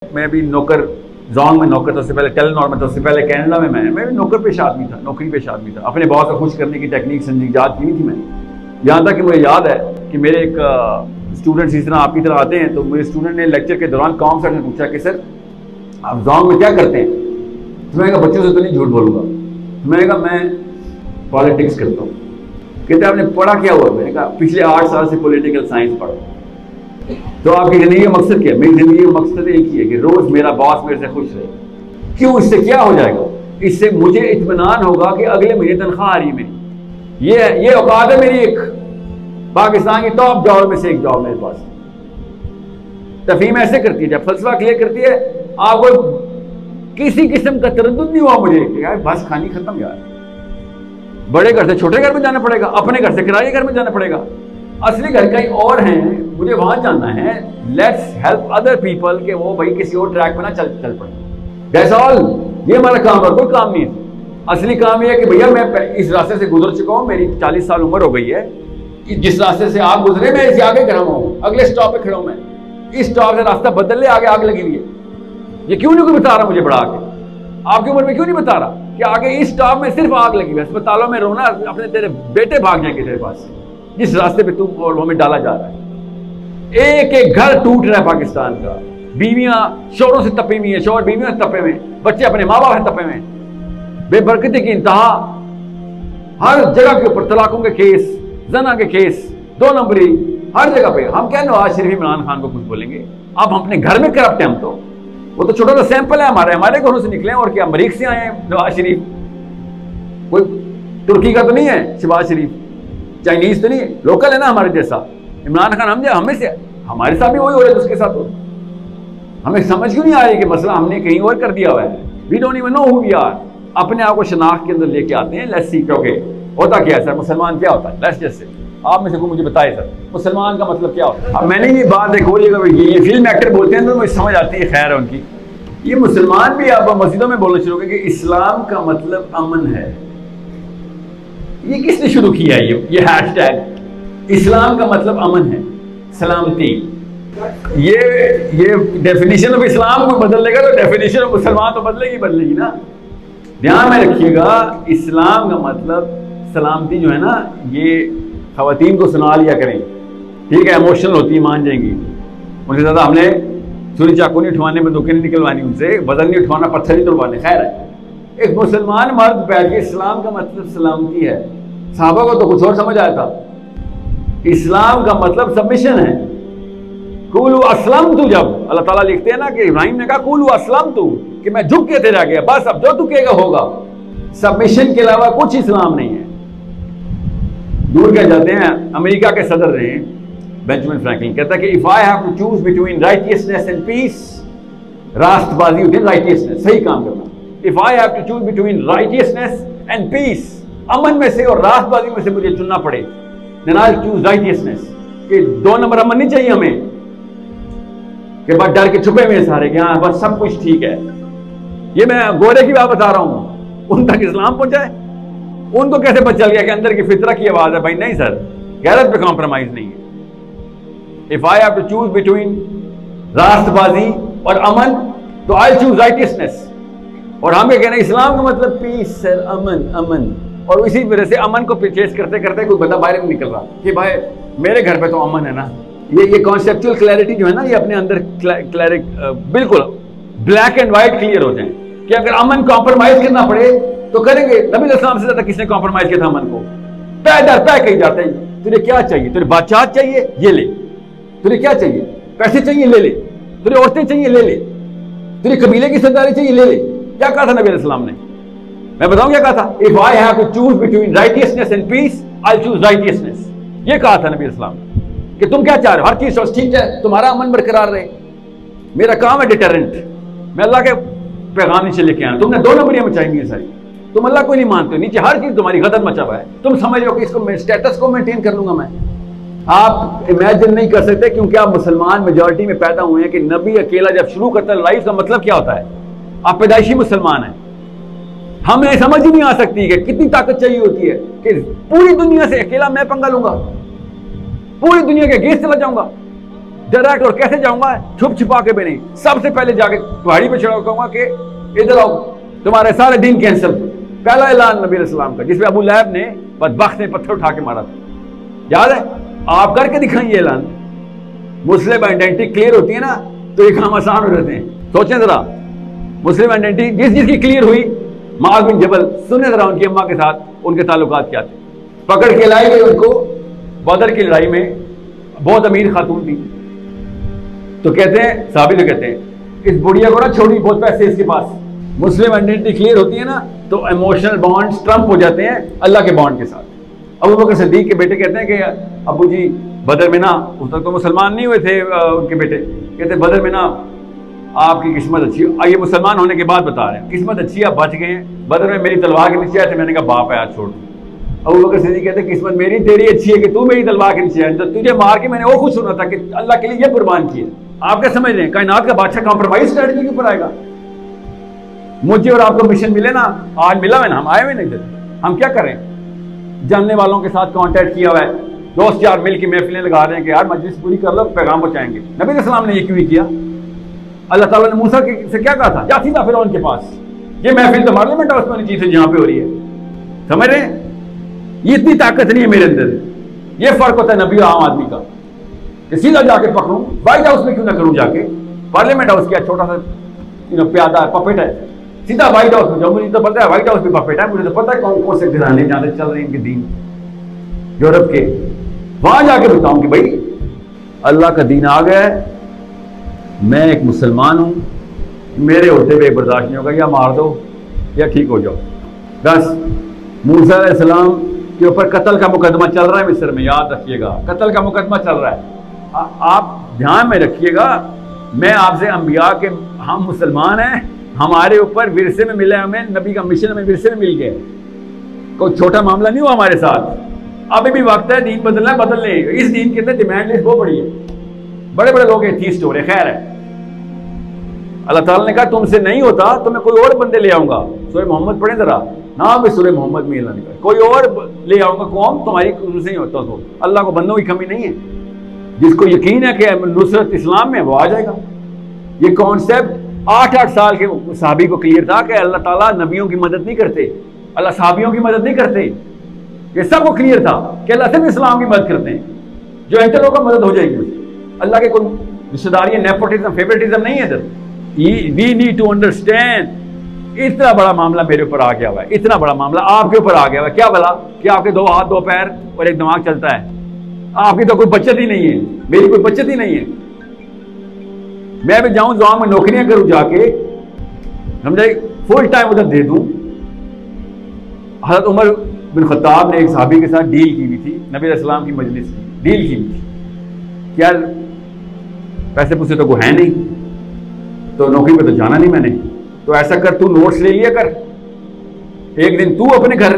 मैं भी नौकर, जोंग में नौकर था, उससे पहले टेलीनॉर में था, उससे पहले कनाडा में मैं भी नौकर पेश आदमी था, नौकरी पेश आदमी था। अपने बॉस को खुश करने की टेक्निक याद की नहीं थी मैंने। यहाँ तक कि मुझे याद है कि मेरे एक स्टूडेंट्स इस तरह आपकी तरह आते हैं, तो मेरे स्टूडेंट ने लेक्चर के दौरान कॉम सर ने पूछा कि सर आप जोंग में क्या करते हैं? तो मैंने कहा बच्चों से तो नहीं झूठ बोलूँगा। तो मैंने कहा मैं पॉलिटिक्स करता हूँ। कहते आपने पढ़ा क्या हुआ? मैंने कहा पिछले 8 साल से पॉलिटिकल साइंस पढ़ा। तो आपकी जिंदगी का मकसद क्या है? मेरी जिंदगी का मकसद एक ही है कि रोज मेरा बॉस मेरे से खुश रहे। क्यों? इससे क्या हो जाएगा? इससे मुझे इत्मीनान होगा कि अगले महीने तनख्वाह आ रही है मेरी। ये औकात है मेरी, एक पाकिस्तान की टॉप जॉब में से एक जॉब मेरे पास। तफहीम ऐसे करती है, जब फलसफा क्लियर करती है, आपको किसी किस्म का तरद्दुद नहीं हुआ मुझे कि यार बस खानी खत्म यार, बड़े घर से छोटे घर में जाना पड़ेगा, अपने घर से किराए घर में जाना पड़ेगा, असली घर कहीं और हैं, मुझे वहां जाना है। लेट्स हेल्प अदर पीपल कि वो भाई किसी और ट्रैक पे ना चल पड़े। That's all. ये हमारा काम है, कोई काम नहीं है। असली काम ये है कि भैया मैं इस रास्ते से गुजर चुका हूं, मेरी 40 साल उम्र हो गई है, जिस रास्ते से आप गुजरे मैं इसे आगे खड़ा हूं, अगले स्टॉप पे खड़ा हूं मैं, इस स्टॉप से रास्ता बदल ले, आगे आग लगी हुई है। ये क्यों नहीं कोई बता रहा मुझे बढ़ा के? आपकी उम्र में क्यों नहीं बता रहा कि आगे इस स्टॉप में सिर्फ आग लगी हुई है, अस्पतालों में रोना, अपने तेरे बेटे भाग जाएंगे तेरे पास से, जिस रास्ते पे तुम और हमें डाला जा रहा है। एक एक घर टूट रहा है पाकिस्तान का, बीवियां शोरों से तपी हुई है, शोर बीवियों से तपे में, बच्चे अपने माँ बाप से तपे में, बेबरकती की इंतहा, हर जगह के ऊपर तलाकों के केस, जना के केस, 2 नंबरी हर जगह पे। हम क्या नवाज शरीफ इमरान खान को कुछ बोलेंगे? अब हम अपने घर में करप्ट हैं, हम तो वो तो छोटा सा सैंपल है हमारे घरों से निकले और क्या अमरीक से आए हैं नवाज शरीफ? कोई तुर्की का तो नहीं है शहबाज शरीफ, चाइनीज तो नहीं है, लोकल है ना हमारे जैसा। इमरान खान हमें से हमारे साथ भी वही हो रहा है, उसके साथ हो। हमें समझ क्यों नहीं आ रही कि मसला हमने कहीं और कर दिया हुआ है? We don't even know who we are. अपने आप को शनाख्त के अंदर लेके आते हैं। लेट्स सी ओके होता क्या है सर, मुसलमान क्या होता है? लेट्स जस्ट से आप में से कोई मुझे बताए सर मुसलमान का मतलब क्या होता है? अब मैंने ये बात देखो, ये फिल्म एक्टर बोलते हैं तो मुझे समझ आती है, खैर है उनकी। ये मुसलमान भी आप मस्जिदों में बोलना शुरू करें कि इस्लाम का मतलब अमन है। ये किसने शुरू किया है? ये हैशटैग इस्लाम का मतलब अमन है, सलामती। ये डेफिनेशन ऑफ इस्लाम को बदल लेगा तो डेफिनेशन ऑफ मुसलमान तो बदलेगी ना। ध्यान में रखिएगा, इस्लाम का मतलब सलामती जो है ना, ये खवातीन को सुना लिया करें, ठीक है? इमोशनल होती है, मान जाएंगी। उनसे ज़्यादा हमने छुरी चाकू नहीं उठवाने, बंदूकें नहीं निकलवानी उनसे, वजन नहीं उठवाना, पत्थर नहीं तोड़वाने। खैर है, एक मुसलमान मर्द बैठ के इस्लाम का मतलब सलामती है। साहबा को तो कुछ और समझ आया था। इस्लाम का मतलब सबमिशन है। कुलू असलम तू, जब अल्लाह ताला लिखते हैं ना कि इब्राहिम ने कहा कुलू असलम तू, कि मैं झुक के तेरा गया, बस अब जो तू कहेगा होगा। सबमिशन के अलावा कुछ इस्लाम नहीं है। दूर कह जाते हैं, अमेरिका के सदर रहे बेंजामिन फ्रैंकलिन, कहता है कि if I have to choose between righteousness and peace, रास्तबाजी होती है राइटियसनेस, सही काम करना। If I have to choose between righteousness and peace, अमन में से और रास्तबाजी में से मुझे चुनना पड़े, देन आई चूज राइटियसनेस। कि 2 नंबर अमन नहीं चाहिए हमें कि बस डर के छुपे हुए सारे कि हाँ बस सब कुछ ठीक है। ये मैं गोरे की बात बता रहा हूं, उन तक इस्लाम पहुंचा है, उनको कैसे पता चल गया कि अंदर की फितरा की आवाज है? भाई नहीं सर, गैरत पे कॉम्प्रोमाइज नहीं है। If I have to choose between रास्तबाजी और अमन, तो आई चूज राइटियसनेस। और हम क्या कह रहे हैं? इस्लाम का मतलब पीस सर, अमन। और इसी वजह से अमन को परचेज करते करते कोई बंदा बाहर नहीं निकल रहा कि भाई मेरे घर पे तो अमन है ना। ये कॉन्सेप्चुअल क्लैरिटी जो है ना, ये अपने अंदर बिल्कुल ब्लैक एंड व्हाइट क्लियर हो जाए कि अगर अमन कॉम्प्रोमाइज करना पड़े तो करेंगे। नबी इस्लाम से ज्यादा किसने कॉम्प्रोमाइज किया था अमन को? पैदर पै कही जाते हैं, तुझे क्या चाहिए? तुझे बादशाह चाहिए, ये ले। तुझे क्या चाहिए? पैसे चाहिए, ले ले। तुझे औरतें चाहिए, ले ले। तुझे कबीले की सरदारी चाहिए, ले ले। क्या कहा था नबी इस्लाम ने? मैं बताऊं क्या कहा था? If I have to choose between righteousness and peace, I choose righteousness. ये कहा था नबी इस्लाम कि तुम क्या चाह रहे हो? हर चीज ठीक है, तुम्हारा अमन बरकरार रहे। मेरा काम है डिटरेंट, मैं अल्लाह के पैगाम नीचे लेके आया। तुमने 2 नंबरियां मचाएंगी सारी, तुम अल्लाह को नहीं मानते, नीचे हर चीज तुम्हारी गदर मचा हुआ है। तुम समझ रहे हो कि इसको स्टेटस को मेंटेन कर लूंगा मैं। आप इमेजिन नहीं कर सकते, क्योंकि आप मुसलमान मेजॉरिटी में पैदा हुए हैं, कि नबी अकेला जब शुरू करता है लाइफ का मतलब क्या होता है। आप पैदाइशी मुसलमान हैं। हमें समझ ही नहीं आ सकती कि कितनी ताकत चाहिए होती है कि पूरी दुनिया से अकेला मैं पंगा लूंगा, पूरी दुनिया के अगेंस्ट चला जाऊंगा। डायरेक्ट। और कैसे जाऊंगा? छुप छुपा के भी नहीं, सबसे पहले जाके पहाड़ी पे चढ़ा कहूंगा कि इधर आओ, तुम्हारे सारे दिन कैंसिल। पहला ऐलान नबी अलैहिस्सलाम का, जिसमें अबू लहब ने बदबख्त ने पत्थर उठा के मारा था, याद है? आप करके दिखाएं ये ऐलान। मुस्लिम आइडेंटिटी क्लियर होती है ना तो ये काम आसान हो जाते हैं। सोचें जरा, मुस्लिम आइडेंटिटी जिस जिसकी क्लियर हुई, मुआज़ बिन जबल, सुने जरा उनकी अम्मा के साथ उनके ताल्लुकात क्या थे। पकड़ के लाई गई उनको बदर की लड़ाई में, बहुत अमीर खातून थी। तो कहते हैं, साहबी तो कहते हैं इस बुढ़िया को ना छोड़ी, बहुत पैसे इसके पास। मुस्लिम आइडेंटिटी क्लियर होती है ना तो इमोशनल बॉन्ड्स ट्रम्प हो जाते हैं अल्लाह के बॉन्ड के साथ। अबू बकर सिद्दीक के बेटे कहते हैं कि अबू जी बदर में ना, उस तक तो मुसलमान नहीं हुए थे उनके बेटे, कहते बदर में ना आपकी किस्मत अच्छी। ये मुसलमान होने के बाद बता रहे हैं, किस्मत अच्छी, आप बच गए हैं। बदर में मेरी तलवार के नीचे आए थे, मैंने कहा बाप है आज छोड़। अबू बकर सिद्दीक कहते किस्मत मेरी तेरी अच्छी है कि तू मेरी तलवार के नीचे आए, तो तुझे मार के मैंने वो खुश होना था कि अल्लाह के लिए ये कुर्बान किए। आप क्या समझ रहे हैं? कायनात का बादशाह कॉम्प्रोमाइज स्ट्रेटजी के ऊपर आएगा? मुझे और आपको मिशन मिले ना, आज मिला है ना, हम आए हुए नहीं थे, हम क्या करें? जानने वालों के साथ कांटेक्ट किया हुआ है, दोस्त यार मिल के महफिलें लगा रहे हैं कि यार मजलिस पूरी कर लो, पैगाम पहुंचाएंगे। नबी अलैहिस्सलाम ने ये क्यों नहीं किया? अल्लाह ताला ने मूसा से क्या कहा था? जा सीधा फिरौन के पास, ये महफिल तो पार्लियामेंट हाउस में चीज है जहां पे हो रही है। समझ रहे? ये इतनी ताकत नहीं है मेरे अंदर। ये फर्क होता है नबी और आम आदमी का, कि सीधा जाके पकड़ूं, व्हाइट हाउस में क्यों ना करूं जाके, पार्लियामेंट हाउस क्या छोटा सा प्यादा पपेट है, सीधा व्हाइट हाउस में जाऊं। मुझे तो पता है व्हाइट हाउस में पपेट है, मुझे तो पता है कौन कौन से घराने ज्यादा चल रहे हैं इनके दीन यूरोप के, वहां जाके बताऊं कि भाई अल्लाह का दीन आ गया है, मैं एक मुसलमान हूं, मेरे होते हुए बर्दाश्त नहीं होगा, या मार दो या ठीक हो जाओ। बस मूसा अलैहिस्सलाम के ऊपर कत्ल का मुकदमा चल रहा है मिस्र में, याद रखिएगा, कत्ल का मुकदमा चल रहा है। आप ध्यान में रखिएगा, मैं आपसे अंबिया के, हम मुसलमान हैं, हमारे ऊपर विरसे में मिला, हमें नबी का मिशन हमें विरसे में मिल गया, कोई छोटा मामला नहीं हुआ हमारे साथ। अभी भी वक्त है, दीन बदलना है, बदल ले। इस दीन के अंदर डिमांड लिस्ट बहुत बड़ी है, बड़े बड़े लोग एथीस्ट हो रहे। खैर है, अल्लाह ताला ने कहा तुमसे नहीं होता तो मैं कोई और बंदे ले आऊंगा। सूरह मोहम्मद पढ़े जरा, नाम भी सूरह मोहम्मद में अल्लाह ने कहा कोई और ले आऊंगा, कौम तुम्हारी तुमसे नहीं होता। तो अल्लाह को बंदों की कमी नहीं है, जिसको यकीन है कि नुसरत इस्लाम में वो आ जाएगा। ये कॉन्सेप्ट 8-8 साल के सहाबी को क्लियर था कि अल्लाह ताला नबियों की मदद नहीं करते, अल्लाह सहाबियों की मदद नहीं करते। ये सबको क्लियर था कि अल्लाह सिर्फ इस्लाम की मदद करते हैं, जो एंटर होगा मदद हो जाएगी। अल्लाह के कोई रिश्तेदारी, नेपोटिज्म, फेवरेटिज्म नहीं है इधर। वी नीड टू अंडरस्टैंड, इतना बड़ा मामला मेरे ऊपर आ गया हुआ है, इतना बड़ा मामला आपके ऊपर आ गया हुआ है। क्या भला कि आपके 2 हाथ 2 पैर और एक दिमाग चलता है, आपकी तो कोई बचत ही नहीं है, मेरी कोई बचत ही नहीं है। मैं भी जाऊं जॉब में नौकरियां करूं जाके, समझे, फुल टाइम उधर दे दूं। हज़रत उमर बिन खत्ताब ने एक सहाबी के साथ डील की हुई थी, नबी अलैहिस्सलाम की मजलिस की डील की हुई थी। यार पैसे पूछे तो कोई है नहीं, तो नौकरी पे तो जाना नहीं मैंने, तो ऐसा कर तू नोट्स ले लिया कर, एक दिन तू अपने घर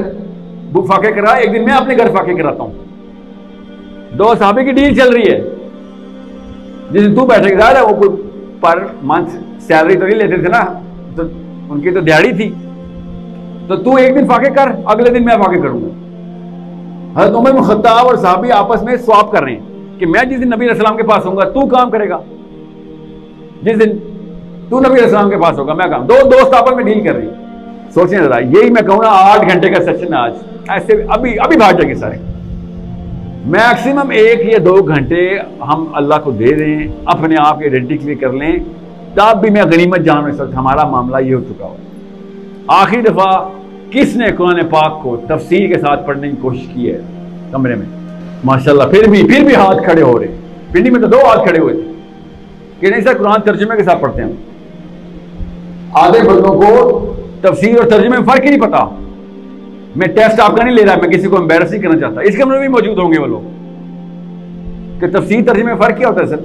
फाके करा, एक दिन मैं अपने घर फाके कराता हूं। 2 सहाबी की डील चल रही है। जिस दिन तू बैठेगा वो कोई पर मंथ सैलरी तो नहीं लेते थे ना, तो उनकी तो दिहाड़ी थी, तो तू एक दिन फाके कर, अगले दिन मैं फाके करूंगा। हज़रत उमर बिन खत्ताब और सहाबी आपस में स्वैप कर रहे हैं कि मैं जिस दिन नबी अलैहिस्सलाम के पास होऊंगा तू काम करेगा, जिस दिन तू नबी अलैहिस्सलाम के पास होगा मैं काम। 2 दोस्त आपस में डील कर रही है। सोचें जरा, यही मैं कहूँ ना 8 घंटे का सेशन आज, ऐसे अभी अभी भाग जाएंगे सारे। मैक्सिमम 1 या 2 घंटे हम अल्लाह को दे दें, अपने आप की आइडेंटिटी क्लियर कर लें, तब भी मैं गनीमत जान रहा हूं। हमारा मामला ये हो चुका है। आखिरी दफा किसने कुरान पाक को तफसीर के साथ पढ़ने की कोशिश की है कमरे में? माशाल्लाह, फिर भी हाथ खड़े हो रहे। पिंडी में तो 2 हाथ खड़े हुए थे कि नहीं सर कुरान तर्जुमे के साथ पढ़ते हैं। आधे बंदों को तफसीर और तर्जुमे में फर्क ही नहीं पता। मैं टेस्ट आपका नहीं ले रहा, मैं किसी को एम्बैरस नहीं करना चाहता। इस कमरे में भी मौजूद होंगे वो लोग कि तफसीर तर्जुमे में फर्क क्या होता है सर।